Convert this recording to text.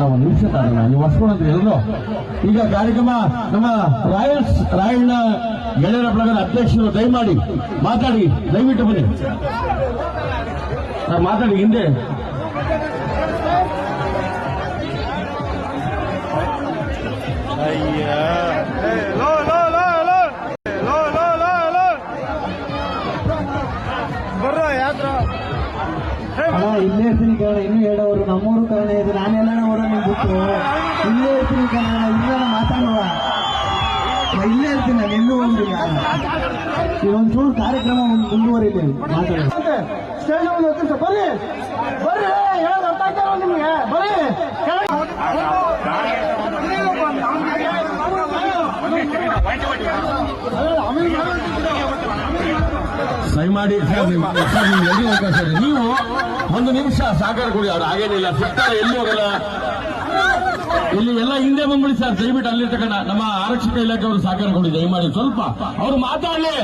ಒಂದು ನಿಮಿಷ ತಾರಣ ನೀವು ಹೊಸ್ಕೊಂಡ್ರಿ ಎಲ್ಲರೂ. ಈಗ ಕಾರ್ಯಕ್ರಮ ನಮ್ಮ ರಾಯಣ್ಣ ಗೆಳೆಯರ ಬಳಗದ ಅಧ್ಯಕ್ಷರು ದಯಮಾಡಿ ಮಾತಾಡಿ, ದಯವಿಟ್ಟು ಬನ್ನಿ ಮಾತಾಡಿ ಹಿಂದೆ. ಇಲ್ಲೇ ಇರ್ತೀನಿ ಕಣ, ಇನ್ನೂ ಹೇಳೋರು ನಮ್ಮೂರು ಕಾರಣ ಇದು, ನಾನೆಲ್ಲ ಅವರು ನಿಮ್ಗೆ ಬಿಟ್ಟು ಇಲ್ಲೇ ಇರ್ತೀನಿ ಕಣ, ಇಲ್ಲ ಮಾತಾಡುವ ಇಲ್ಲೇ ಇರ್ತೀನಿ ನಾನು, ಎಲ್ಲೂ ಹೋಗ್ತೀನಿ. ಇದೊಂಚೂರು ಕಾರ್ಯಕ್ರಮ ಮುಂದುವರಿಲಿ ಮಾತಾಡೋದು. ಸ್ಟೇಜ್ ಬರ್ರಿ ಬರ್ರಿ, ಹೇಳೋದು ಅರ್ಥ ಆಗ್ತಾರ ನಿಮ್ಗೆ, ಬರ್ರಿ ದಯಮಾಡಿ ಎಲ್ಲಿ ಅವಕಾಶ ಇದೆ. ನೀವು ಒಂದು ನಿಮಿಷ ಸಹಕಾರ ಕೊಡಿ, ಅವ್ರು ಹಾಗೇನಿಲ್ಲ ಸಿಗ್ತಾರೆ, ಎಲ್ಲಿ ಹೋಗಲ್ಲ. ಇಲ್ಲಿ ಎಲ್ಲ ಹಿಂದೆ ಬಂದ್ಬಿಡಿ ಸರ್, ದಯವಿಟ್ಟು ಅಲ್ಲಿರ್ತಕ್ಕಂಥ ನಮ್ಮ ಆರಕ್ಷಕ ಇಲಾಖೆ ಅವರು ಸಹಕಾರ ಕೊಡಿ ದಯಮಾಡಿ, ಸ್ವಲ್ಪ ಅವ್ರು ಮಾತಾಡಲಿ.